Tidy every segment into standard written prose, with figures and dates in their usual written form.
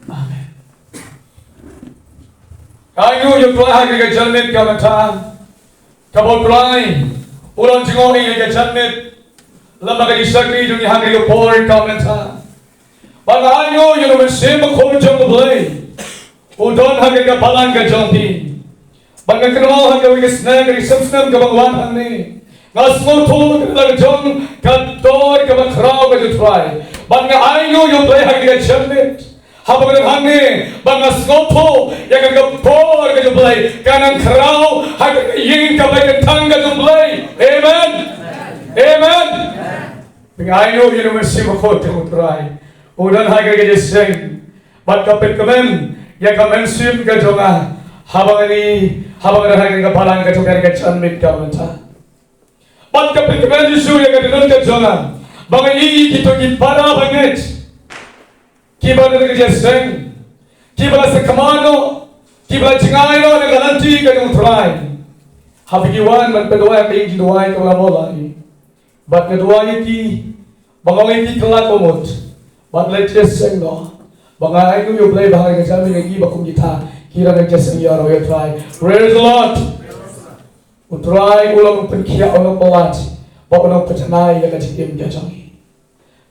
Amen. Kayu yung tuah ke jalmit kamata. Kabot rai. Ulang jingoi ke jalmit. Lama ke disakri yung hagi yung por kamata. Bangayo yung mesim khol jong blay. Udon hagi ke balang ke jompi. Bangang kenal hagi ke snack ke samsam ke bangwan hangni. Ngasmo thol ke lag jong kador ke bakrao ke jutrai. Bangayo yung blay hagi ke jalmit. Habang hangni bangas ngopo ya kan por ke jumlai kanan krau hak yin ka baik tang ke jumlai. Amen. Amen. Pengayo yin mesti bakot utrai udan hak ke jeseng bat kapet kemen ya kamen sim ke jonga habang hak ke balang ke jonga ke chanmit ka mata bat kapet kemen jisu ya ke don ke jonga bangai kita ki para banget Kibala kerja seng, kibala sekamano, kibala cengayo dengan nanti kau try. Habikiwan man pedua yang diduai kau bola ini. Bat keduai ki, bangai ki kelak komot. Bat leceh seng no, bangai ku yo play bahaya kami lagi bakum kita. Kira kerja seng ya roya try. Praise the Lord. Utrai ulang penkia ulang pelat, bawa pecanai yang kecil dia jangi.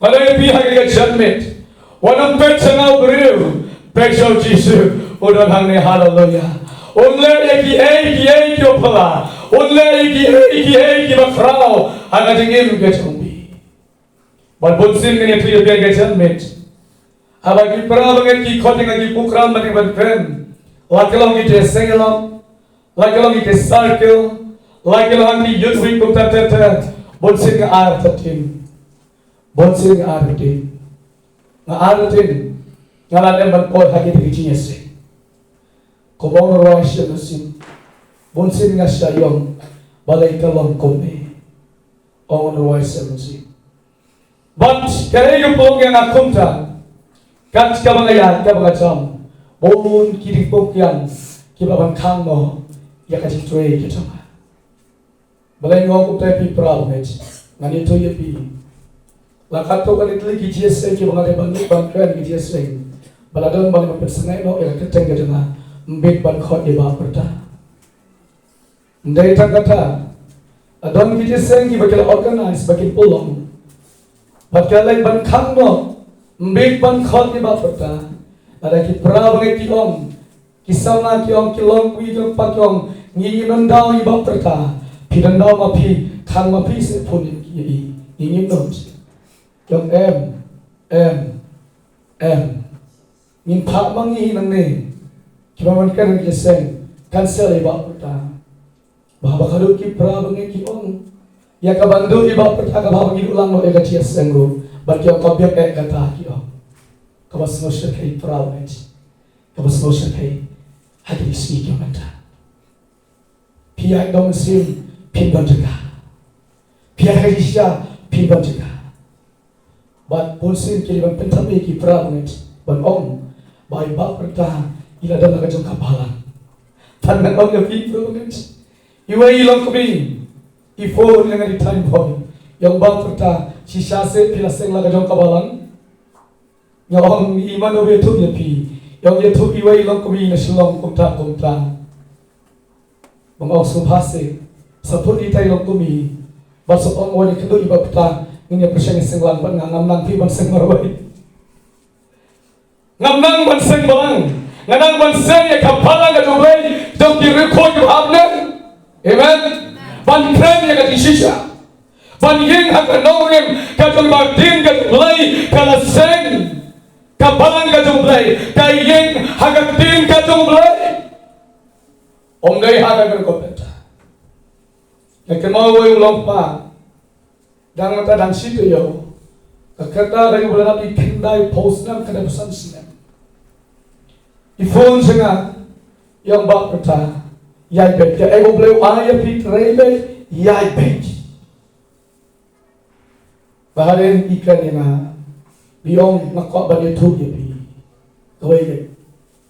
Kalau yang pihak yang judgment. Wanang pet na beriu, pekso Jisu, udah hangnya haleluya. Unle eki opala, unle eki bakrao, hanga jengim kecombi. Balbunsin ni tu ya kecomit. Abagi pernah banget ki khoting lagi pukram mati banten. Lakelong ki sengelong, lakelong ki circle, lakelong ki youth week kumtat. Bunsin ka artatin, bunsin ka artatin. Ngaaratin ngalan emban pol hagi di kinyese ko bong ro siya nasin bonsin nga siya yung balay kalong kome on ro siya nasin but kare yung pong yang akunta kat ka mga jam bon kiri pok yang kibabang kang mo ya ka jitwe kitama balay ngong ko tayo problem nganito yepi Lakato kali tuli kijiese ki bangade banduk bangkan kijiese baladon bali mapesngai no ya keteng gadana mbet ban khot iba perta ndai takata adon kijiese ki bakal organize bakal pulong bakal lai ban khang no mbet ban khot iba perta ada ki pra bangai ki om kisana ki om ki long kui ki pakong ngi nandau iba perta pidandau mapi khang mapi se punin ki ngi no Yung Min pak mangi nang ni Kibaman ka nang kiseng Cancel iba perta Bahaba kadut ki pra bangi ki on Ya kabandu iba perta Kababangi ulang no ega kiseng ro Bagi yung kabiyak kaya kata ki on Kabas no siya kay pra bangi Kabas no siya kay Hagi ismi ki mata Piyay dong sim Pinban jaga Piyay hagi siya Pinban jaga Bat pulsin kiliban pentapi ki prabanget ban om bai bak perta ila dan laga jong kapalan tangan om ya ki prabanget iwa ilong kami ifo dengan di time point yang bak perta sisa se pila seng laga jong kapalan yang om iman obe tu ya pi yang ya tu iwa ilong kami na silong kumta bang om subhase saput itai ilong kami basok om wani kedu iba perta ini persen senglang ban ngamnang pi ban seng marwai ngamnang ban seng balang nganang ban seng ya kapala ga dubai dong ki record you habne amen ban krem ya ga shisha ban yeng ha ka nongem ka dong ba din ga dubai kala seng kapala ga dubai ka yeng ha ga din ga dubai ongai ha ga ko peta ya kemau wo lompa dan mata dan situ yo kata dari bulan api kendai posnam kada pesan sinam ifon senga yang bak peta yai bet ya ego bleu aya pit rebe yai bet baharen ikan yang biong nakok bade tu ye pi kawai ye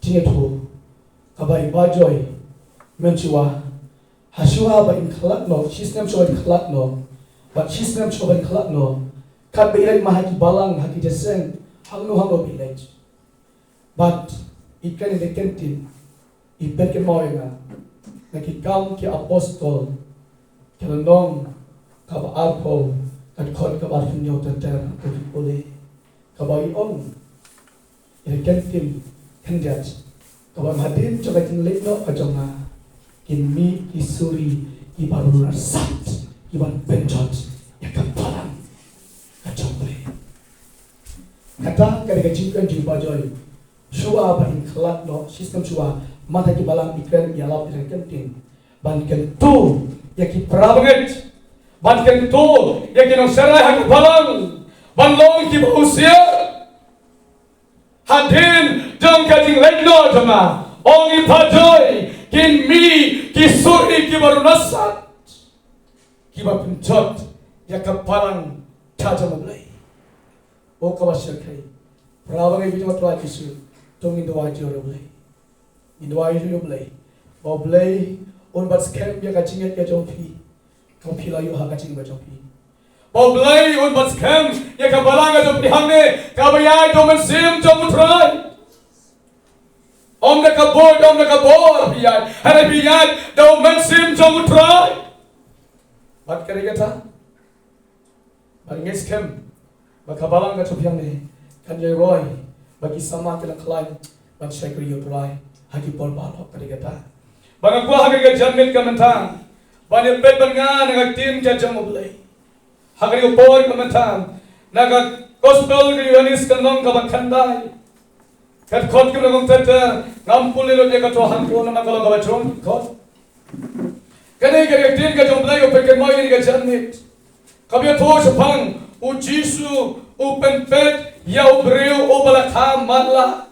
tinge tu kabai bajoy menchua hasua ba in khalak no sistem so in khalak no But sistem coba kelak no, kat bilai mahaki balang haki jeseng, hangno bilai. but ikan ini kentin ipet ke mau yang nakikam ke apostol kelenong kaba arpo kat kon kaba arfinyo tenter tadi boleh kaba iong ini kentin kenjat kaba madin coba tinggalin no kajonga kinmi kisuri ibarunar sat iban penjot ya kapalan kacombre kata kadang jingkan jumpa joy shua ba in khalat no system shua mata ki balam ikran yalap ikan kentin bankan tu yaki prabanget bankan tu yaki no sarai hak balang banlong ki bausia hadin jong kating legno jama ongi pajoy kin mi ki suri ki barunasat ki ba penjot ya kapalang tajamulai o kawasyakai prabangai bijma twa kisu tong indwa joro blai indwa joro blai bo blai on bat scam ya kacing ya jompi kau pila yu ha kacing ba jompi bo blai on bat scam ya ka balanga jompi hangne ka bayai do man sim jom try om na ka bor biyai hare biyai do man sim jom try bat karega tha banges scam bakabalang ka jompi hangne kanjay roy bagi sama kila klaim ban syakri yutrai haki pol balok kadigata banga kwa haki ka jamit ka mentang ban pet ban nga naga tim ka jamublay haki upor ka mentang naga gospel ka yuanis ka nong ka bakhanday kat khot ka nong tata ngampul lo de ka to hanko na makalo ka bachong khot kanay ka tim ka jamublay upor ka moy ka jamit kabya to sapang u jisu u penpet ya ubreu o balakha malla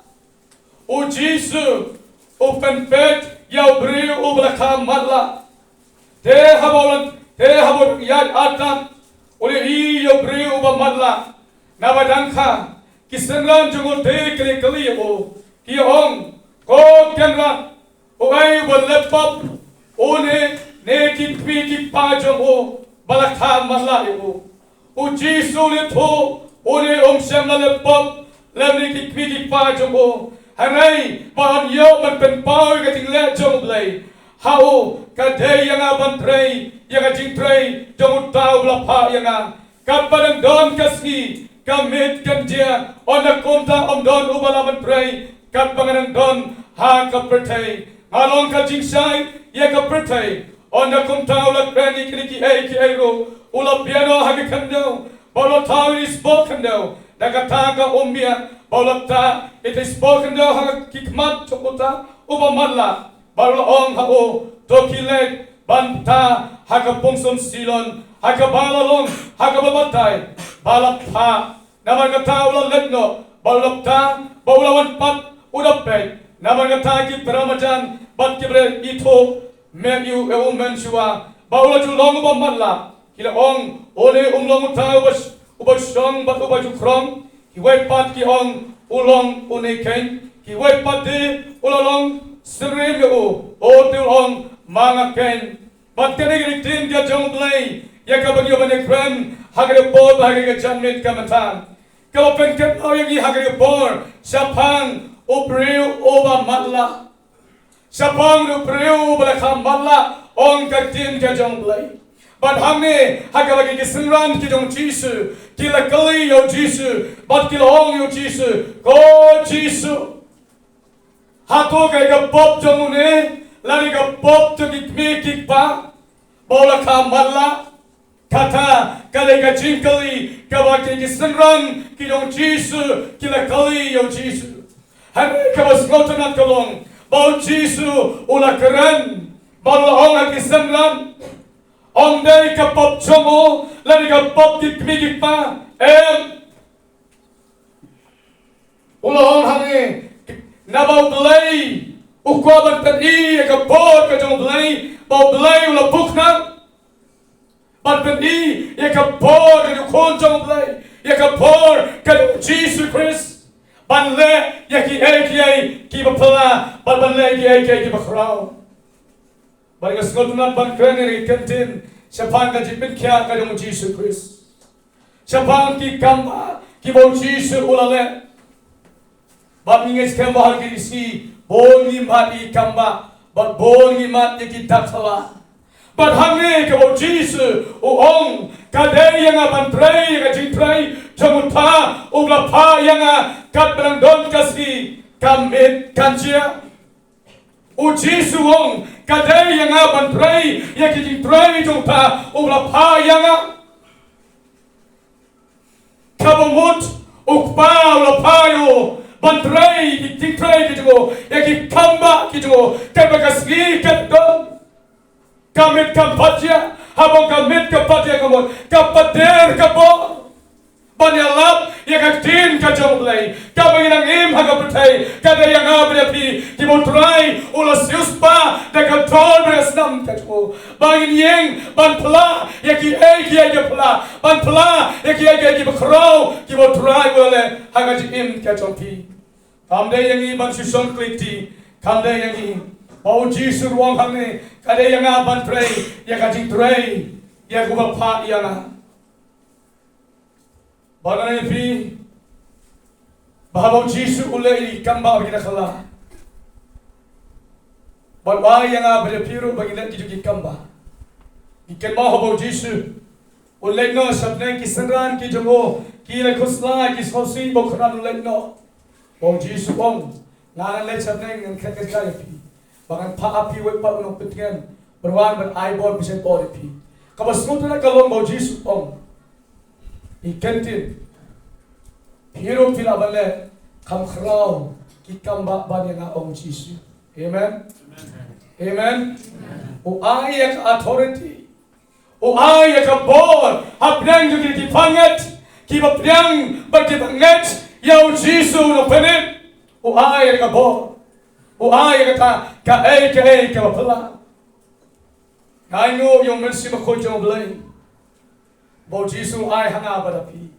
o jisu o penpet ya ubreu o balakha malla te habol ya atam ole i ya ubreu o malla nabadangkha kisenlan jungo te kle kli o ki ong ko kenra o ai bo lepop o ne ki pi ki pa jungo balakha malla o jisu le tho Ore Shem la lepop lemni ki kwiki pa jombo harai pan yo ban pen pau ka ting le jom blai hao ka de yang ban trei yang jing trei jom tau la pa yang ka padang don kasni ka mit kan dia ona konta don ubala ban trei ka panganang don ha ka pertai along ka jing sai ya ka pertai ona konta la krani ki ai ro ula piano ha ka kando Bolo tahu is spoken though. Nakataga umbia. Bolo ta it is spoken though. Ha kikmat chokota ubamalla. Bolo ong hao tokileg banta hakapungson silon hakabalalong hakababatay balapha. Naman kata ulang letno. Bolo ta baulawan pat udapay. Naman kata ki peramajan bat kibre ito menu mensua. Baula julong ubamalla. Kila ong ole umlong utau ubas strong bat ubas krong ki wait pat ki ong ulong uneken ki wait pat de ulong srem yo o de ong mangaken bat kene gritin ga jong blai ya ka bagyo bane kran hagre bol hagre janmet kamatan ka open ken oyagi hagre bor sapang ubreu oba matla sapang ubreu bala kham matla ong katin ga jong blai But हमने हकलगी के संग्राम की जो चीज़ किला कली यो चीज़ बट किला होंग यो चीज़ को चीज़ हाथों का एक पॉप जमुने लाने का पॉप तो किक पा बोला काम मल्ला kata kali ka jinkali kabaki ki sanran ki yung Jisu kila kali yung Jisu hari kabas ngotan at kalong bau Jisu ulakaran balong ki sanran onday ka pop chomo lani ka pop ki kmigik pa ulong hani nabaw blay ukwaban tani ka por ka jong blay bau blay ula bukna But beni yakapor ka konjong blay yakapor ka Jesus Christ banle yaki aka ki bapala banle yaki aka ki bakraw baliga skoltunat ban kreneri kantin siapang ka jipin kya ka Jesus Christ siapang ki kamba ki bo Jesus ulale Bab ingin sekam bahal kirisi, bongi mati kamba, bab bongi mati kita salah. Bab hangi kau Jesus, Ong, kadai yang aban tray, yang ajin tray, jamuta, uglapa yang kat belang don kasih, kamit kancia. Jesus Ong, kadai yang aban tray, yang ajin tray, jamuta, uglapa yang kabumut, ukpa, uglapayo. Bantrai, kitray kitugo, yaki kamba kitugo, kabakasgi katdon, kamit kampatya, habang kamit kampatya kamot, kapader kapo, banyalap, yakaktin kajoblay, kabanginang im hagapatay, kadayang abrapi, kimotray, ulas yuspa, nakatol resnam katugo, bangin yeng, banpla, yaki pla, banpla, yaki bakro, kimotray wale, hagajim kajompi. Kamde yang ini ban susun kliti, kamde yang ini bau jisu ruang hamne, kade yang aban tray, ya kajing tray, ya gubah pak yang bagaimana ini, bahwa jisu ulai kamba bagi nak kalah, bahwa yang aban piru bagi nak jadi kamba, ikan bahwa jisu ulai no sabne kisanran kijamu, kila kusla kisosi bokran ulai no. Bong Jesus bong, ngaran leh sabne ngan khat kaya pi, bahkan pa api wei pa unong petian, berwan ber aibon bisa bori pi. Kabas mutu na kalong bong Jesus bong, ikentin, hero pila bale, kam khrau, ki kam ba bani nga bong Jesus. Amen. Amen. O ayak authority, o ayak bor, hapdang juga dipangat, ki bapdang berdipangat. Yau Jesus no penet, o ay ka bo, o ay ka pala. Ngayon yung mensi makot yung blay, bo Jesus ay hanga badapi.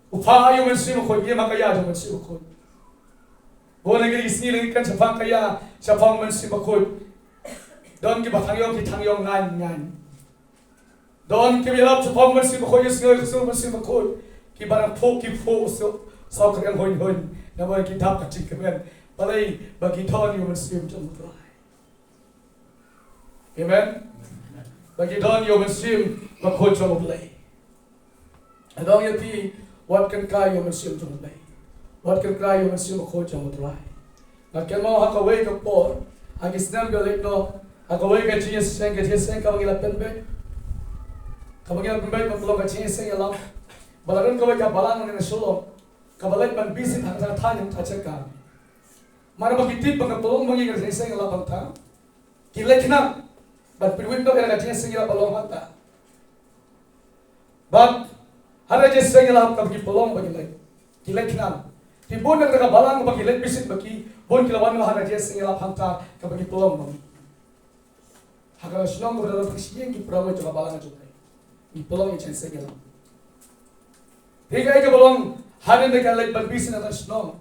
Upa yung mensi makot, yung makaya yung mensi makot. Bo naging isnilang ikan sa pang kaya, sa pang mensi makot. Doon kibatangyong kitangyong ngan. Doon kibilap sa pang mensi makot, yung singoy kusong mensi makot. Kibarang po so kalian hoin nama kitab kecil kalian balai bagi tahun yang muslim jumlah. Amen. Bagi tahun yang muslim makhluk jumlah. Adong yati wat kan kaya yang muslim jumlah. Wat kan kaya yang muslim makhluk jumlah. Nakan mau hakawai kapor agis nam galek no hakawai kacinya seng kabangila penbe. Kabangila penbe maklum kacinya seng yalam. Balaran kawai kabalang na sulong. Kabalay man bisit ang tatanyang tachaka. Mara magitip ang tulong mangi ng sing lapang ta. Kilek na. But pinuwin do era kajing sing lapang hanta. But hara je sing lapang kapag polong bagilay. Kilek na. Tibon ang nakabalang bagilay bisit bagi bon kilawan mo hara je sing lapang ta kapag polong mo. Haka sinong ko dapat siyang giprawo jo kabalang jo. Ipolong ichen sing lapang. Higay ka bolong hanin de kalay balbisin na tasno.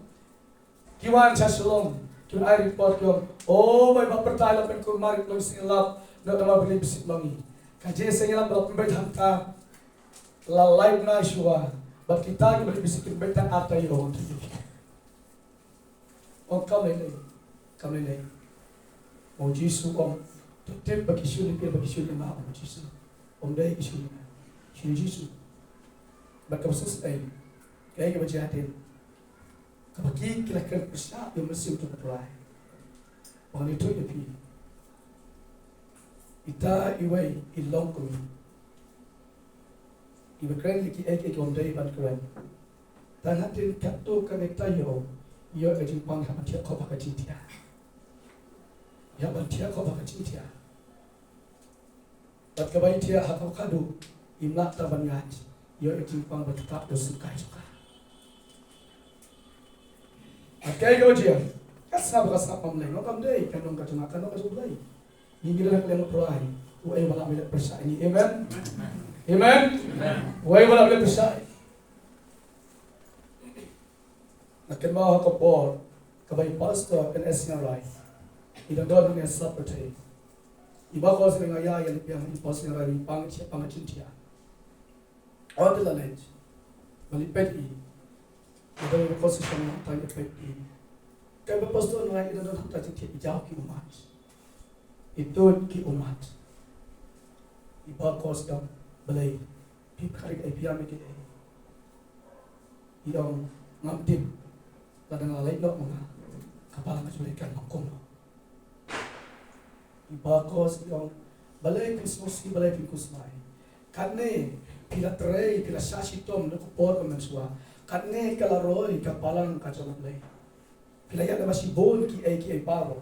Kiwan sa shalom. Kiwan ay report ko. Oh, may mapertala pen ko marit lo sing lap na mabili bisit mangi. Kaje sing lap balap mbay hanta. La live na shua. Bat kita ki bali bisit mbay ta atay yo. On kamay. O Jesus om tip bagi shuli na o Jesus. Om dai ki shuli na. Shuli Jesus. Berkhusus ay kaya kita berjahatin kapag kila-kila bersab yang mesti untuk berdoa orang itu yapi ita iway ilong kami iba keren lagi ay ondai ban keren dan hatin kato kanekta yo kajing pang hamatia ko bakajitia ya bantia ko bakajitia bat kabay tia hakaw kado imla taban ngaji yo pang bertetap bersuka suka. Akai kau dia, kasna pamlay, no kamday, kanong kasublay. Hindi lang kalian berdoa. Uay wala milik persa ini, amen. Amen. Uay wala milik persa. Nakin mau kapor, kabay pastor kan esnya right. Ida doon ng sapatay. Iba ko sa ngaya yan piyang ipos nga rin pangachintia. Order the ledge. Malipet Ada yang posisi yang tanya pergi. Kalau pastor orang itu dah tak cakap jauh ki umat. Itu ki umat. Iba kos dam belai. Pi kari ai piam ki. Yang ngabdim. Kadang lain dok mga kapal macam makom. Iba kos yang balai Christmas ki balai Christmas. Karena pila terai pila sasi tom nak por kemensua. Karena kalau roy kapalang kacau balai. Pila ya masih bon ki ai paro.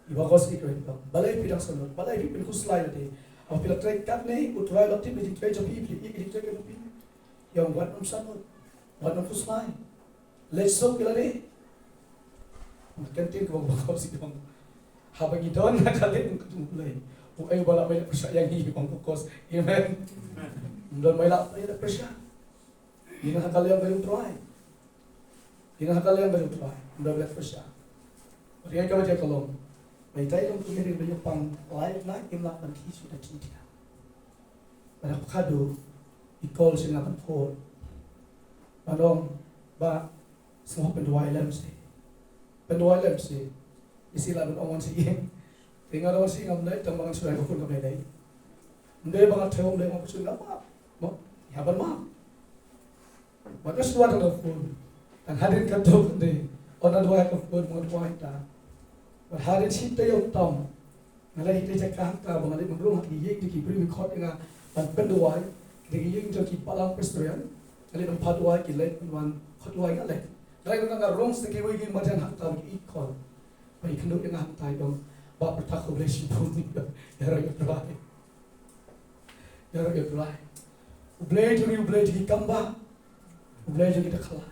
Iba kos ki kau balai pila sanot balai pila kuslai lagi. Apa pila terai karena utrai lati pila terai jadi pila ik terai ke lupi. Yang buat sanot buat kuslai. Let's so pila ni. Mungkin kau bakal si kau. Habang idon nak kalian ketemu balai. Bukan balak banyak percaya yang ini orang kos. Amen. Don balak banyak percaya. Ini nak kalian baru try. Ini nak kalian baru try. Don balak percaya. Orang yang kerja kolom. Baik tahu orang tu baru pang live nak imlak nanti sudah cinta. Pada kado ikol singakan pol. Madong ba semua penduai lem sih. Penduai lem sih. Istilah orang sih. Tinggal orang sih ngambil tambangan surai kau pun ngambil lagi. Ndai bangat terong ndai orang pun ngambil. Mau, ya benar. Maka suara dalam pun. Dan hadir ketuk ndai. Orang dua kau pun mau dua kita. Berhadir cinta yang tam. Nalai kita cakap kita bangat belum hati yang dikibri mikot dengan ban penduai. Kita yang jadi palang pestrian. Nalai tempat dua kita ban kot dua kita. Nalai kita ngarong sedikit lagi macam hak tahu ikon. Baik kenduk yang hak tahu dong. Bapa takut boleh sibuk ni, ya rakyat berai, ya rakyat berai. Ublay jadi kamba, ublay jadi dekala.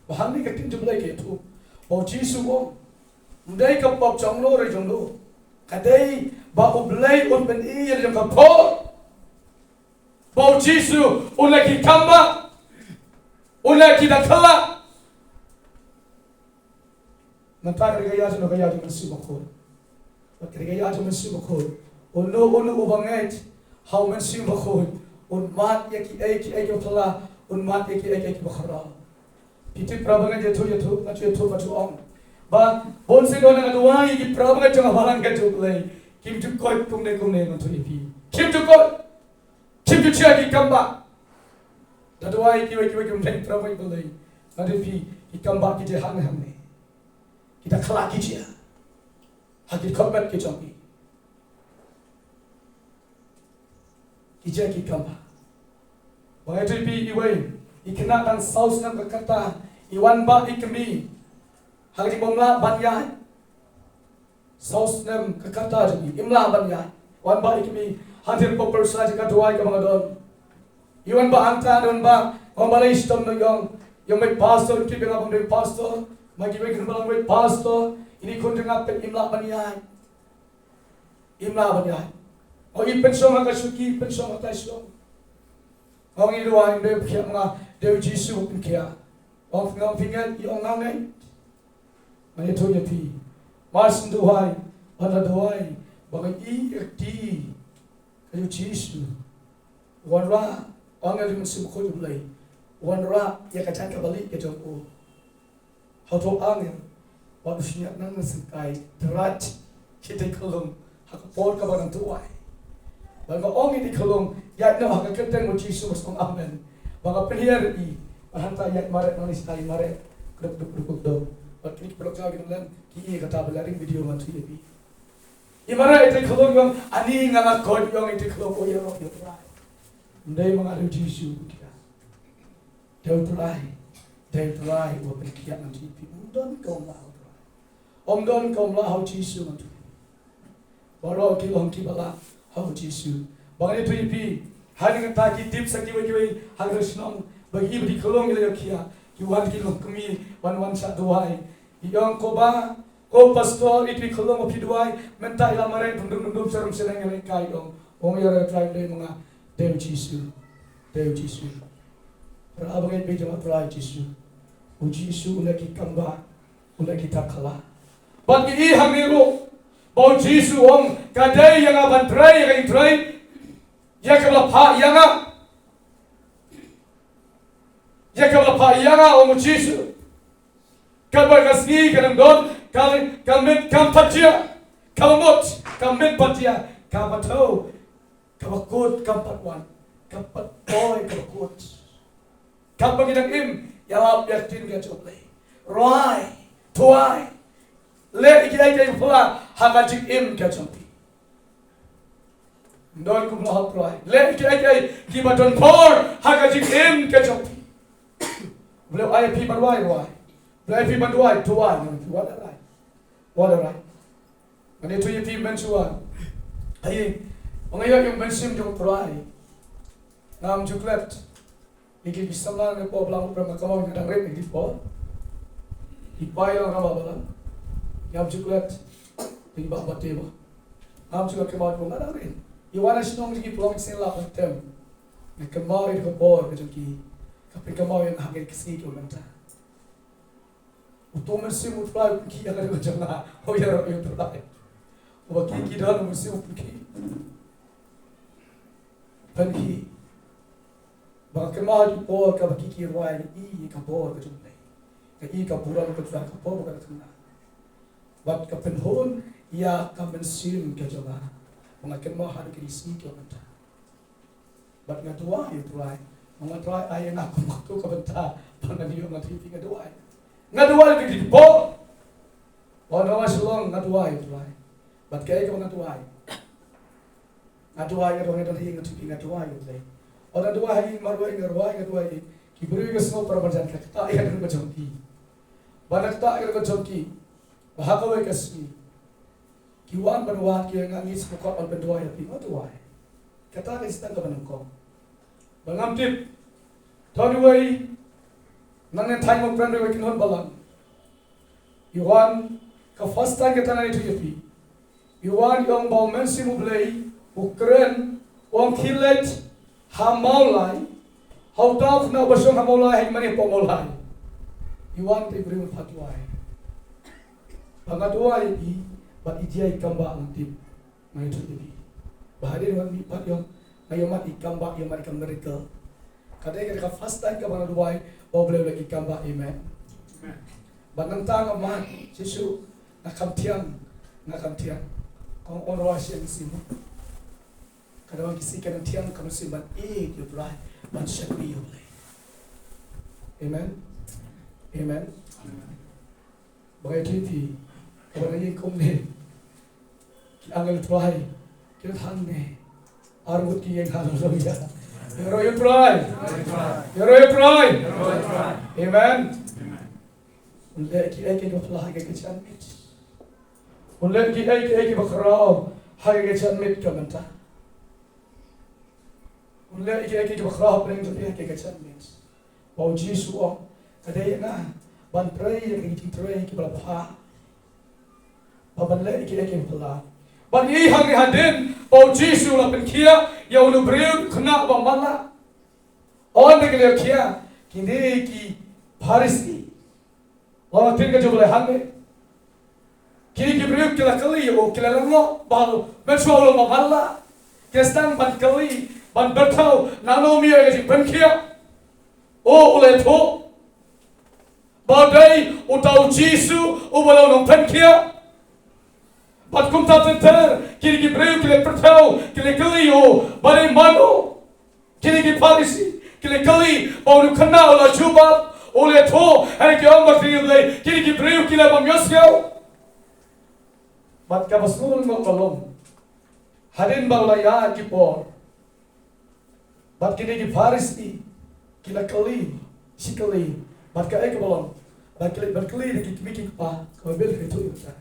Bahan ni ketin jumlah itu, bau jisu om, mendai kapap janglo ray janglo, kadai bau ublay on ben iya jang kapor, bau jisu ulaki kamba, ulaki dekala. Nanti kerja jadi masih makul. Kerja aja mesti makul. Ulu ubanget, how mesti makul. Mat ki ai pala, mat ki ai bakhara. Piti prabangan jatuh, macam om. Ba bon se dona ngadua ki prabangan jangan balang jatuh lay. Kim tu koi kumne ngatu ipi. Kim tu cia ki kamba. Dadua ki kumne prabangan lay. Ngatu ipi ki kamba ki je hang ni. Kita kelak ki cia. Hati korban kejampi. Ija kikamba. Bang itu pi iway. Ikena dan saus nam kata. Iwan ba ikmi. Hari bomla banyai. Saus nam kata jadi. Imla banyai. Wan ba ikmi. Hadir popper saja katuai ke mangadon. Iwan ba angta dan ba. Orang balai istom yang may pastor kipi ngapang may pastor. Magi may kenal may pastor. Ini kau dengar imla banyai, imla banyai. Oh ini pensong agak suki, pensong agak suki. Orang ini dua ini berkiat menga Dewi Jisu berkiat. Orang ngam pingat, orang ngangai. Mana tu jadi. Mas duai, mana duai. Bagai ikti, Dewi Jisu. Wanra, orang yang masih berkau mulai. Wanra, ia kacang kembali ke jauh. Hatu angin. Waktu siap nang sekai terat kita kelong hak por ka barang tuai. Bangga ong ini kelong ya no hak keten mo Yesus mong amen. Bangga penhiar i hanta ya maret nang istai maret duk do. Bakit pelok jawab dengan ki kata belaring video man tu yebi. Imara itu kelong yang ani ngala kod yang itu kelong o yo yo trai. Ndai mga Yesus kita. Deu trai o penkian nanti don kau lah. Om don kau lah hau Jisu mantu. Baru kilong kibala hau Jisu. Bangai tu ipi hari kata ki tip sakti wei harus nong bagi beri kolong ile kia. Ki wan kilong kami wan sak duai. Yang ko pastor ipi kolong opi duai mentai lamare dum serum serang ile kai dong. Ong yara try le mga Dewi Jisu. Para abangai be jama try Jisu. O Jisu ulaki kamba ulaki takala. Bagi hangiro, bau Jisu om kadai yang aban trai ya kalau pak yang ya kaba yanga o Jesu kaba kasgi kanam don kamit kampatia kamot kamit patia kabato kabakut kampatwan kapat boy kabakut kabag inang yalap yakin ka chople roai tuai le ikilay kay pula hakajik ka chopi don kum lahap roai le ikilay kay kibaton por hakajik ka chopi beliau IP banduai roai beliau IP banduai tuai what a right Mani tu yiti mensuan ayi mengayak yung mensim yung roai nam juklet Iki bisamlan ng po blang prama kamau ng rin hindi po. Ipay lang kababalan. Yam chuklet. Tiba batiba. Am chuklet kamau po ng rin. Iwana sinong lagi pulang sila ng tem. Na kamau ito po kajuki. Kapag kamau yung hangin kasi ko nanta. Utomen si mo try ki ang ko jana. O yaro yung try. O ki dan mo si mo ki. Panki Baka kemah por ka baki ruai I ka por ka jumpai ka I ka puran ka tsa ka por ka tna wat ka penhon ya ka bensin ka jama mga kemah har krisi ka banta bat nga tuwa I ruai mga ruai ay na ko makto ka banta pananiyo nga tipi nga ruai ka di po ono masulong nga ruai bat kay ka nga ruai ka ronga dali nga tipi nga ruai Orang dua hari marwai ngarwai kiburi ke semua perabatan kata akan berjumpa banyak tak akan berjumpa bahakawai kasih kiwan berwah kia ngangis pokok al berdua ya pima dua kata listan ke menungkong bangam tip tanuai nangen time of brand we kinhon balang Iwan ka first time kita nai tu yapi Iwan yang bau mensimu blai Ukraine wang kilet Hamaulai, how tough na basong hamaulai mani pamaulai. Iwan te beri fatwai. Pangatwai I bat ijai kamba antip mai tu ini. Bahadir wan mi pat yang ayomat ikamba yang mari kam miracle. Kadai ka first time ka pangatwai o boleh lagi kamba amen. Banantang aman sisu nakam tiang. Kong onwas yang simu. Kadang kisi kadang tiang kamu simpan you try man syakri you play. Amen. Bagai titi kadang ini kumne angel try kita hangne armut ki yang halu saja. Yoro you try. Amen. Ulle ki ay ko pala hage kechan mit. Ulle ki ay bakrao hage kechan mit kamanta. Ulle iki bakrah bring to ke kechan mis. Bau Jesu kadai na ban pray ki pray ki bala ban le iki pala. Ban i hang hadin bau Jesu la ben kia ya ulu breu khna ba mala. On de ke kia kinde ki Pharisi. Lawa tin ka jubale hange. Ki breu ki la kali o ki la lango ba metro lo mala. Kestan ban kali ban bertau nanomi ya si benkia o ule to badai utau Jesu o balau nong benkia bat kum ta ter kiri ki breu kile bertau kile kali o bare mano kiri ki Pharisi kile kali bau kana ola juba ule to hari ki amma kile kiri ki breu kile bam yosyo bat ka basnul mo kolom hadin baula ya ki por Bat kini ki Pharisi kila kali sikali bat ka ek bolong bat kali ni ki pa ko bel ke tu ta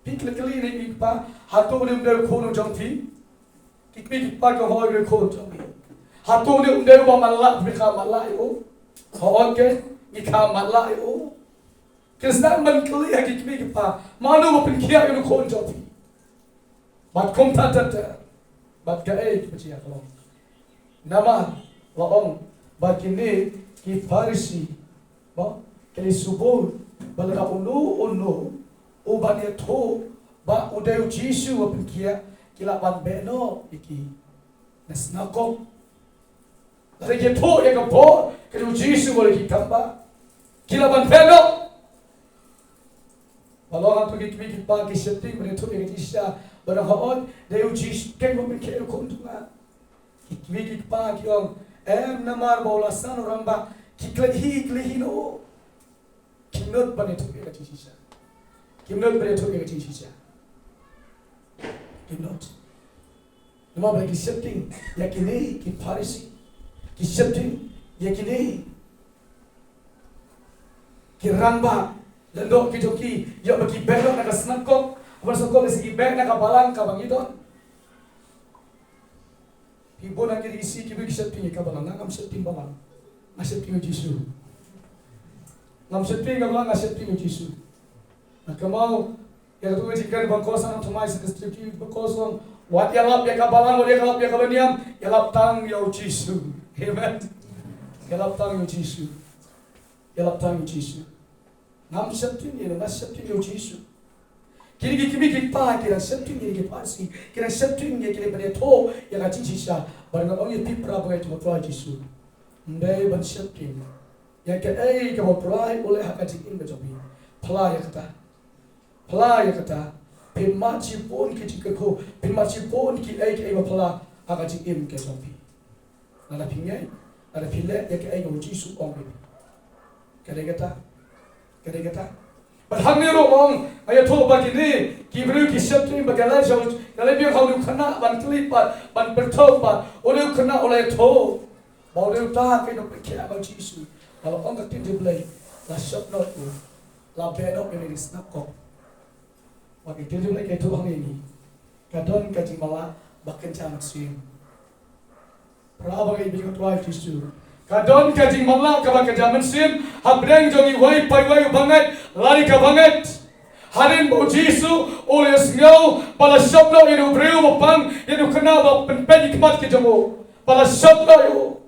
pikle kali ni pa hato ni umde ko no jongti ki pa ko ho ge ko jongti hato ni umde ba malla bi kha malla o ho ke ni kha malla o kisna man kali ha ki pa manu mo pin kia no ko jongti bat kom ta bat ka ek bi ya ko Nama laong bakini ki Pharisi ba kali subur balga unu uban ya to ba udeu Jesu apin kia kila ban beno iki nasnako lagi to ya ko Kau Yesus boleh kita ba. Kila ban pelo. Balong tu kita ba setting boleh tu kita isa. Barang haon dia Yesus kan boleh kita kontunga. Kita ba kiong namar bola san orang ba kiklehi no. Kimnot ban itu kita isa. Kimnot boleh tu kita isa. Kimnot. Nama bagi setting yakini ki Farisi ki setting yakini ki ramba lendo ki joki ya bagi belok nak snakok apa sokol si bag nak balang ka bangidon ibu nak kiri isi ki bagi setting ka balang ngam setting balang ngam setting Yesus ngam setting ka balang ngam setting Yesus nak mau ya tu jika bangkosan thumai sekestri bangkosan Wat yalap ya kabalang, wat yalap ya kabaniam, yalap tang yo Yesus. Amen. Yalap tang yo Yesus. Yalap tang yo Yesus. Nam setting ni, nam setting yo Yesus. Kini kimi kita kira setting ni kita pasti, kira setting ni kira pada to yang aci Yesus. Barang orang yang pipra bagai cuma tuai Yesus. Ndai ban setting. Yang ke kau tuai oleh hak aci ini berjobi. Pelai kata. Pelai kata. Pimaci pun kita ko, pimaci pun kita bapala agak jim ke zombie. Nada pingai, nada pilek ya ke Yesus orang ini. Kadang kata. Berhang ni orang ayat tu bagi ni, kibru kisah tu bagaimana jauh, kalau dia kau kena ban kelipat, ban bertobat, oleh kena oleh tu, baru dia tak kena pergi agak Yesus. Kalau orang kata dia boleh, lah shop not tu, lah benok ini snapkok. Bagi dia lagi itu bang ini, kadon kaji malah bahkan jangan sim. Pernah bagi bikin tuai Yesus. Kadon kaji malah kabah kejaman sim, habreng jongi wai pai banget, lari ke banget. Harin bau Yesus oleh sengau, pada sabda ini beriu bapang, ini kena bapen ikmat ke jamu. Pada sabda itu,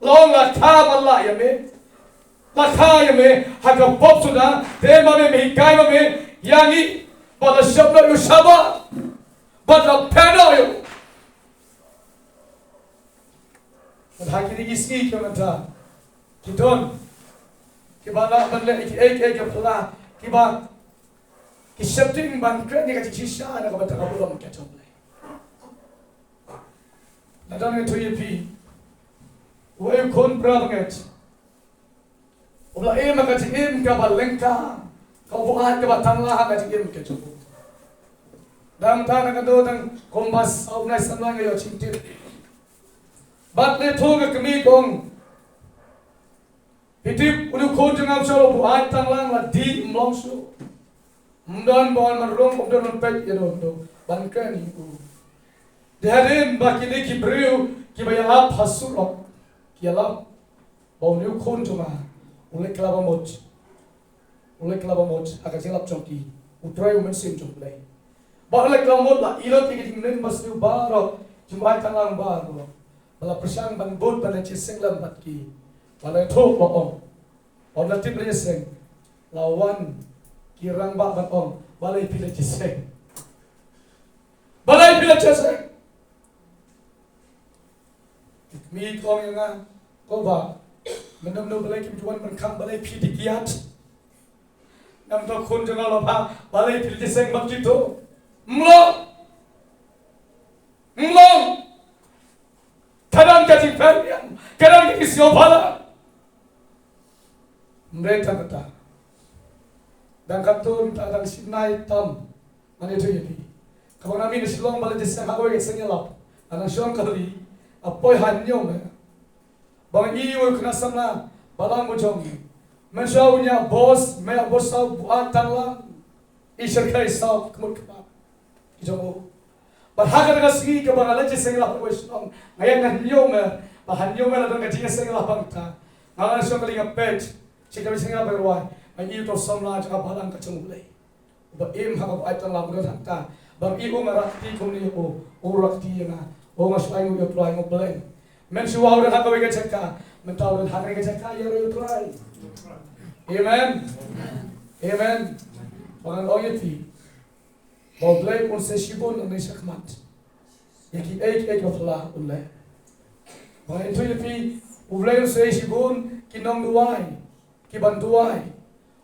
lawan lakha malah ya me, lakha ya me, hagap pop sudah, tema me hikai me, yangi. Pada sabda itu sabar, pada pena itu. Pada hari ini isi kita Kidon, kibana benda ek kepala, kiba kisepting bangkret ni kacik sisa nak kata kabul orang kacau boleh. Nadang itu yepi, woi kon berangat. Ulah makacik kabal lengkang. Kau buat kebatang lah agak jigim ke cukup. Dalam tanah kado dan kompas au nai sanang yo cintir. Bat le tu ke kami kong. Hitip ulu ko jengam solo buat tang lang la di mlong su. Mdan bon marong umdan pek yo do. Bankan ibu. Dehadin baki ni ki breu ki bayalap hasulok. Ki alap bau ni kon juma. Ule klaba moch. Oleh kelapa mot agak jelap congki, utrai umen sim congklay. Bahalek kelapa mot lah, ilot yang dimulai masih baru, cuma tangan baru. Bala persang ban bot ban ciseng lambat ki, bala itu bohong. Orang tip lagi seng, lawan kirang bak bohong, bala itu lagi ciseng. Bala itu lagi ciseng. Mi kong yang ah, kau ba, menam bala kibuan menkam bala itu dikiat. Nam to kun jangan lupa balai pilih seng begitu, mlong, kadang kaji periam, kadang kaji siopala, mereka kata, dan katun kadang sinai tam, mana itu jadi, kalau kami di Silong balai desa aku yang sengelap, anak Silong kali, apa yang hanyong, bang iu kena sama, balang mujongi. Menjauhnya bos, mea bos sah buat tanglang, isar kai sah kemur kemar, ijamu. Berhak dengan segi kebangalan jesenglah perwesong, ngayang nganyo me, bahanyo me ladang kajinya senglah bangta, ngalan siang kali ngapet, jika senglah berwai, ngayi to samla jaka balang kacemulai. Ba im hak ai tanglang mudah hakta, bang ibu merakti kumni urakti na, ngasai ngu yotrai ngu beleng. Mensuau dan hak awak cekka, mentau dan hak cekka ya yotrai. Amen. Amen. Orang oyeti. Bau blai pun sesibun ang nisakmat. Yaki ek of la ulai. Orang itu yepi Ulay say sibun kinong duway, kiban duway.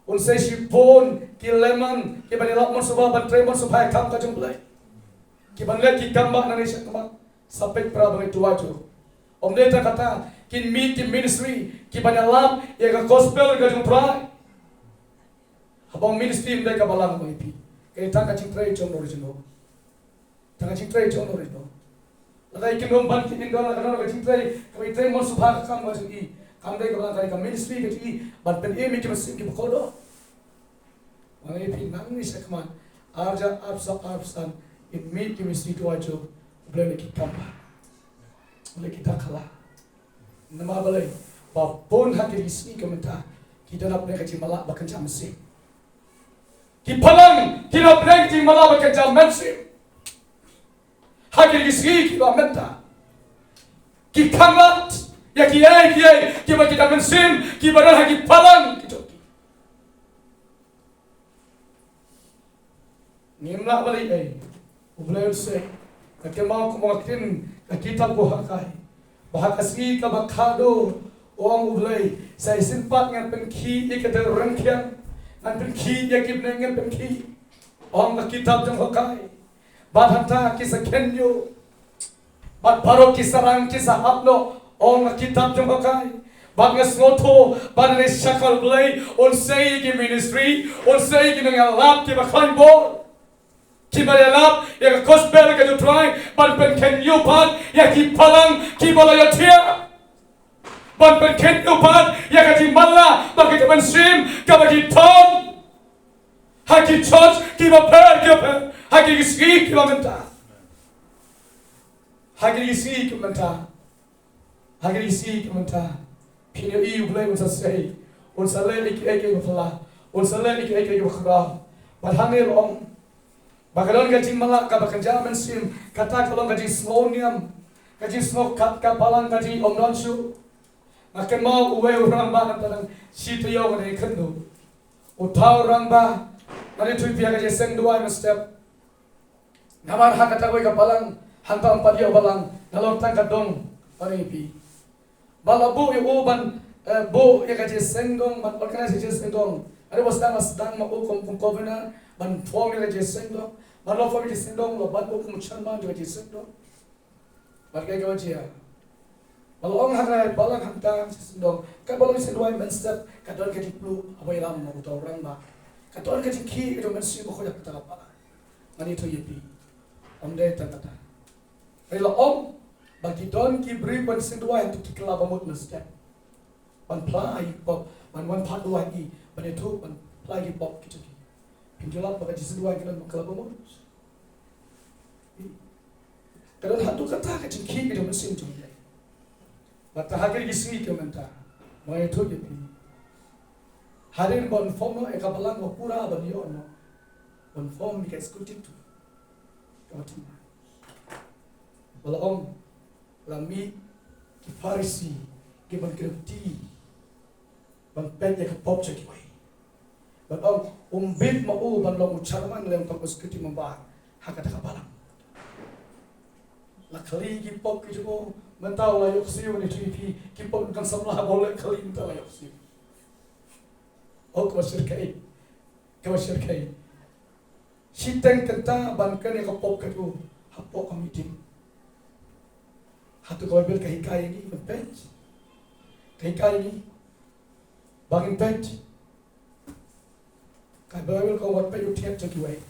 Un say sibun kileman kiban ilap mon suba ban tremon subai kam ka jumplay. Kiban le kikamba na ni sakma sapek pra bang duway tu. Omdeta kata kin meet kin ministry kiban ilap ya ka gospel ka jumplay. Habang ministry mde ka balang mo ipi. Kaya tanga chingtray chong original. Tanga chingtray chong original. Latai kin ban kin indon ka chingtray kami tray mon subha ka kam wajung i. Kam dai ka balang ka ministry ka ti ban pen e mi ki masim ki bakodo. Wang ipi nang ni sakman arja absan in meet ki ministry to ajo blame ki kamba. Boleh kita kalah. Nama balai. Bapun hakir isni komenta kita nak mereka cimalak bahkan jam mesin. Kipalang kita berhenti malah bekerja mensim. Hakir isi kita menta. Kikamat ya kiai kita kita mensim kita dah hakir palang kita. Nimla balik Ubelai usai. Kemau kumakin kita kuhakai. Bahakasi kabakado orang ubelai. Saya simpat dengan pengki kita rengkian. An penki ya kip nengen penki ong na kitab jong hokai bat hanta kisa kenyo bat baro kisarang kisa hapno ong na kitab jong hokai bat ngesnoto bat ne shakal blay on say ki ministry on say ki nang lap ki bakhan bol ki balap ya gospel ka to try bat pen kenyo bat ya ki palang ki bala ya tia ban berken upat ya kaji malla bagi teman sim kabagi ton haki church kiba per haki ski kiba menta haki ski kiba menta pino I ublay unsa sei unsa le ik bafla unsa le ik bakhra badhanil om bagalon kaji malla kabagi jaman sim kata kalon kaji slonium kaji snok kat kapalang kaji omnonsu Makan mau uwe orang ba nang sito yo ngani kendo. Utau orang ba ngani tui pia ka seng dua na step. Namar hakata ko kapalang hanta empat yo balang nalon tang kadong ari pi. Balabu yo uban bo ya ka seng dong ban organisasi seng dong. Ari was dang ma ukom kovena ban form ya ka seng dong. Ban lo form seng dong lo ban ukom chanman ya ka seng dong. Ban ka wajia. Kalau orang hanya balang hantar sendong, kan balang sendong yang menstep, kadang kadang perlu apa yang lama atau orang bah, kadang kadang ki itu mesti bukan yang kita apa, mana itu yepi, deh tanda. Kalau bagi don ki beri ban sendong yang tu kita bangun menstep, ban play pop, ban part dua lagi, ban itu ban play pop gitu. Pinjolak bagi sendong yang kita kalau bangun. Kadang hantu kata kadang ki itu mesti macam ni. Bata hakir gismi ke menta, mai tu je pi. Harin bon form no ekabalang wa pura ban yo no, bon form ni eksekutif tu. Kau Bala lami ki farisi ki ban kripti, ban penya ke pop cek wai. Ban bit ma ban long charman lem tak eksekutif membar hakata kabalang. Lakali ki pop ki jo mentau la yoksiu ni tipi ki pop kan samla boleh kali mentau la yoksiu. Kau syirkai. Siteng kenta bankan yang pop ka tu hapok ka meeting. Hatu kau bil kahikai ni page. Kahikai ni bangin page. Kai bil kau wat page utiat cekiwai.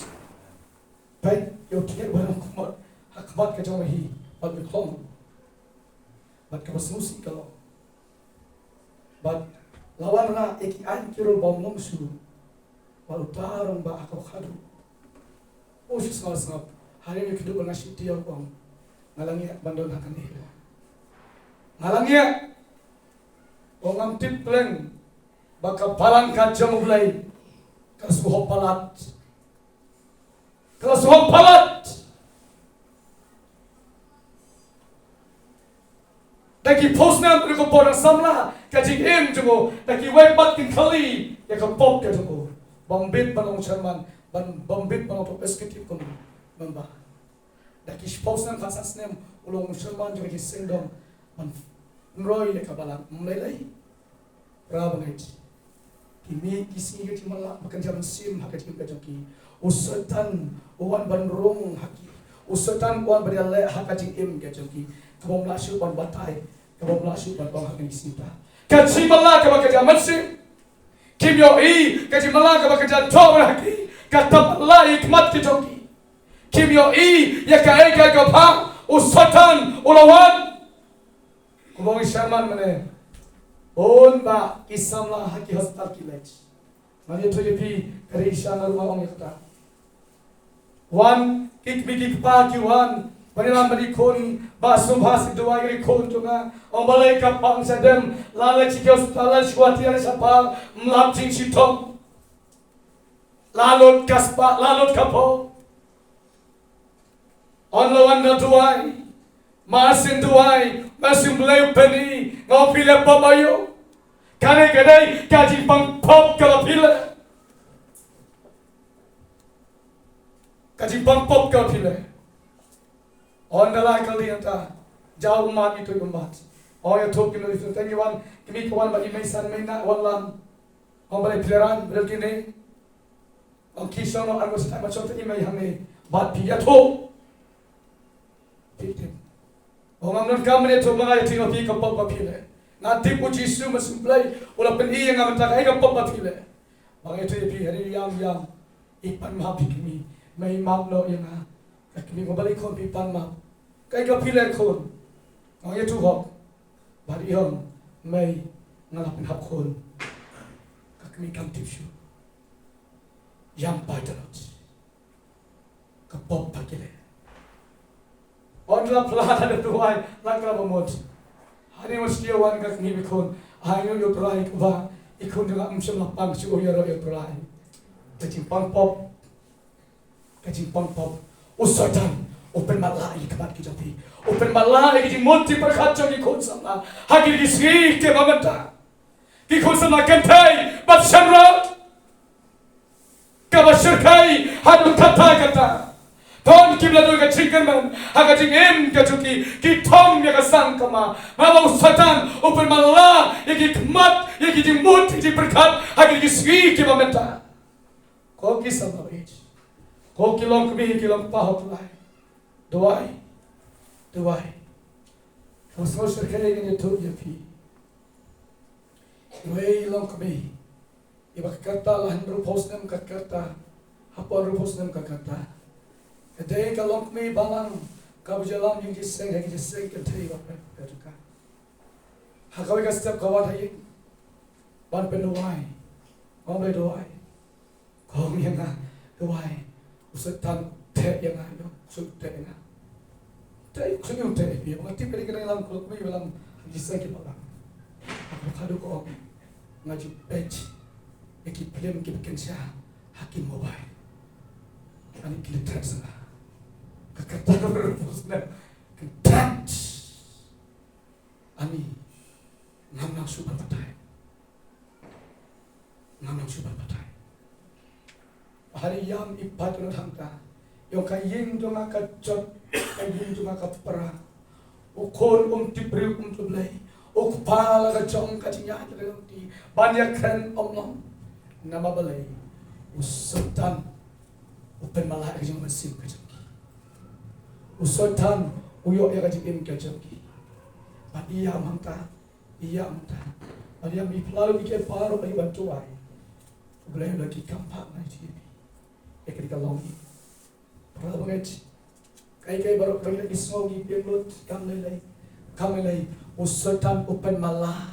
Page utiat barang kumat. Hakmat ka jom hi bad biklom bad ka basmusi kalau bad lawan na iki an kiro bom nom su baru tarong ba akau khadu o si sngap hari ni kidu bang asiti yo bang ngalangi bandon hakan ni ngalangi o ngam tip plan baka palang ka jom ulai ka suho palat Daki posna ko porang samla kajing jumbo daki webat kin kali ya ka pop ke jumbo bombit banong charman bombit banong to executive kom bamba daki posna kasas nem ulong charman jo ki sendong ban Roy le kabalang mulai Rabangit kimi kisi ke cimala makan jam sim hak ke joki usatan wan bandrong haki usatan wan beriale hak ke im ke joki kabom lasu wan batai kabom lasu wan bang hak isita ke cimala ke makan jam sim kimyo i ke cimala ke makan jam tober haki kata la hikmat ke joki kimyo i ya ka eka ke pa usatan ulawan kubong Sherman mana on ba kisamla haki hospital kilech mani to yepi karisha na rumah ong yakta wan kik bigi pa ki wan banilam bani kon ba subhas duwa ri kon tunga on balai ka pang sedem lala chi hospital shwati ala sapa mlap ting sitom lalot kaspa lalot kapo on lawan na duwai masin duwai masin bleu peni ngau pile papayo kane kadai kaji pang pop kala pile kaji pang pop kala pile on dala kali anta jauh umat itu umat oh ya thok kilo itu thank you wan kimi kawan bagi mai san mai na wallan on bale pileran belkini on kisono argo sa ma chota imai hangi bat pi ya tho titim Orang non kamne to mga tingo pi kapop kapile. Na tipo Jisu masumplay wala pen iya nga mata kay kapop kapile. Mga ito pi hari yang ipan mapik mi may maplo yang kami mabalik kon pi pan map. Kay kapile kon. Mga ito hok. Bari yon may ngalapin hap kon. Kami kam tipsyu. Yang patanot. Kapop kapile. Onla plata de tuai langkra bomot hani mesti wan ka ni bikon ayo yo trai ba ikon nga umsem la pang si oyero yo trai kacing pang pop usatan open malai kabat ki jati open malai ki monti par khacho ki khon samna hagir ki sri ke mamata ki khon samna kantai bat shamra ka bashirkai hadu kata Ton kibla do ka chingkerman haga jingem ka chuki ki thom ya ka sang kama ma usatan upar malla yaki kmat yaki jimut ji perkhat haga ki swi ki mamenta ko ki samavej ko ki long kbi ki long pa hot lai doai ko so shirkele ni to ya pi wei long kbi ibak karta lan ru posnem ka karta hapon ru posnem ka karta Kadai kalong mi balang kabujalam yung jiseng hay jiseng katay ba ka hakawi ka step kawat hay ban penuai ngombe doai kong yang doai usatan te yang yo sut te na te kunyum te bi mga tip kali lang kalong mi balang jiseng ki balang ako kadu ko ngaji bench ekiplim ki kensya hakim mobile ani kilitrat sana Kakatan berpusna ketat ani ngamang super patai hari yang ipat no thangta yo kayeng to nga kachot kayeng to nga kapara ukon tibril tublay ukpala ka chong katinya ti banyak kan omnom namabalay usatan upen malak jong masim ka Usatan uyok ya kajik im kajaki. Padia manta, iya manta. Padia mi pelalu bikin paru bagi bantuai. Boleh lagi kampak na jadi. Ekrik kalongi. Perahu banget. Kai baru bagi lagi smogi pemlut kamlelai. Usatan open malah.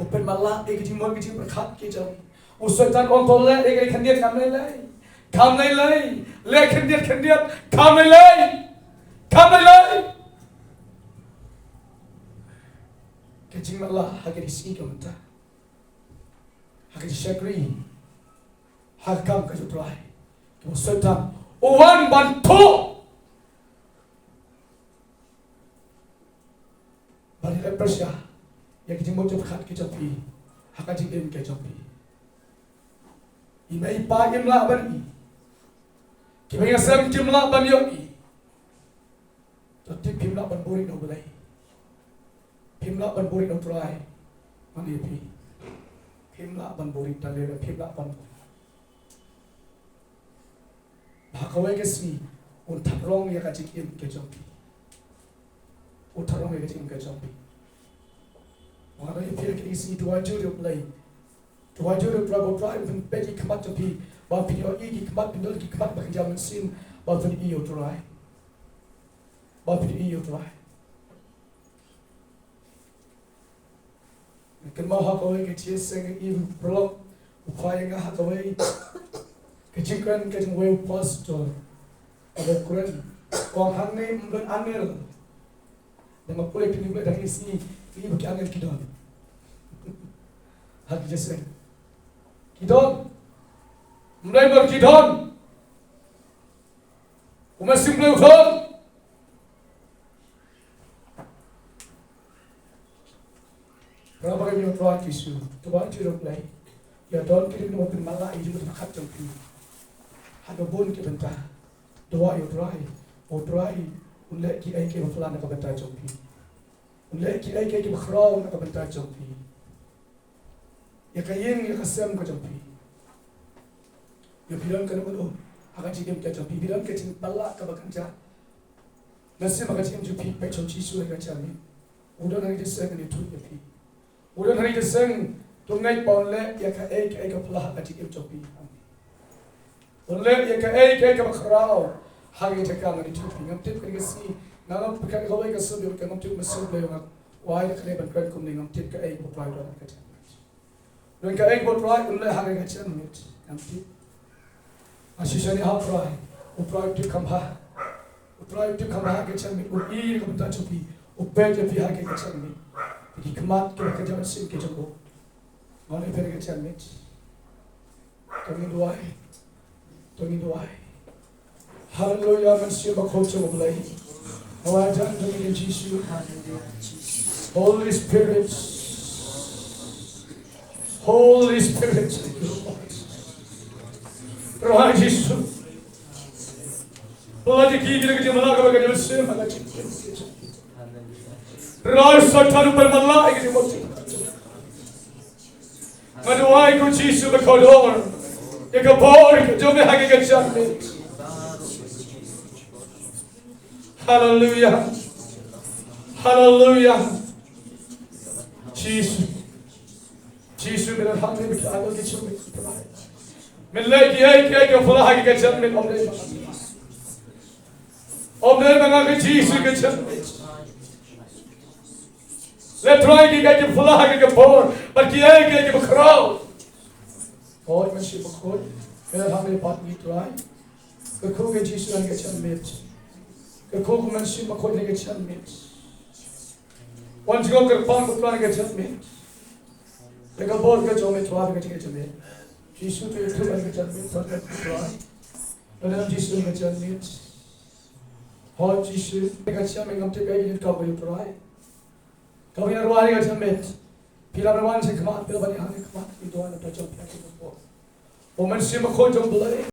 Open malah ekrik mau kecil berkat kejau. Usatan ontol le ekrik kendiat kamlelai. Le kendiat kamlelai. Kamlelai. Kecing malah hagir isi kamta. Hagir syakri. Hakam kajutrai. Usatan uwan bantu. Bali lepersya. Yang kecing mau berkat kecapi. Hakajing im kecapi. Imai pa imla bani. Kibaya sam kimla bani. Tapi pimla ban buri no belai. Phimla ban buri no try. Mani pi. Phimla ban buri tale na phimla ban. Bhakawai ke si un thaprong ya ka chikim ke jompi. Un thaprong ya ka chikim ke jompi. Wala ya phir ke si tuwa juru play. Tuwa juru prabo try un pegi kamat jompi. Ba pinyo igi kamat pinol ki kamat bakin jaman sin ba fin iyo try. Ba fin iyo try. Kan mau hakawai ke chia seng im blog upaya nga hakawai ke jingkan ke jing weu pastor ada kuran kong hang nei mbon angel dengan kulit ini boleh dari sini ini bagi angel kidon hak jese kidon mulai berkidon umat simple uthon berapa kali tuan Yesus, tuan Yesus play, ya don kiri ni mungkin malah ini mungkin kat jumpi, ada bon ke bentah, doa yo try, unlek ki ai ke berpelan nak bentah jumpi, unlek ki ai ke berkerau nak bentah jumpi, ya kayen ya kasem ke jumpi, ya bilang kan bodoh, akan cium ke jumpi, bilang ke cium palak ke bekerja, nasi makan cium jumpi, baik jumpi suai ke jami, udah nanti saya kena tu jumpi. Udah hari deseng tungai paule ya ka ek pelah ati im topi. Unle ya ka ek bakrao hagi takang ni topi ngam tip ka si ngam ka kawai ka subi ka ngam tip masul le ngam wai ka le ban kan kum ni ngam tip ka ek botrai do ka ta. Don ka ek botrai unle hagi ka chan mit ngam tip. Ashishani ha try. Utrai to come ha. Utrai to come ha ka chan mit u I ka ta topi. Upet ya pi hagi ka chan mit. Di kemat ke kerja mesin ke jumbo, mana pergi kerja mit, kami doai, Hallelujah mesin berkota mulai, awajan demi Yesus, Holy Spirit, Roh Yesus, Allah dikiki kerja malah kerja mesin malah cipta. Roh Satan bermalah ini mesti. Maduai ku Yesus berkodor, ekabor jome hagi kecamit. Hallelujah, Hallelujah. Yesus berhati berkata kecamit. Melaki ay kefalah hagi kecamit omne mengaku Yesus kecamit. Let try to get your flag and pour, but the egg get your crowd. Oh, when she was good, and how many pot we try. The cook get Jesus and get your meat. The cook when she was good, get your meat. Once you go to the pond, the plan get your meat. The board get your meat, get your meat. Jesus to you too and get your meat, so get the try. But then Jesus get your meat. Oh, Jesus, get your meat, come to bed and cover you try. Kau yang ruari macam met, pila berwan sekemat, pila bani hari kemat, itu anda tajam piaki berbuat. Omen si makoi jom belai.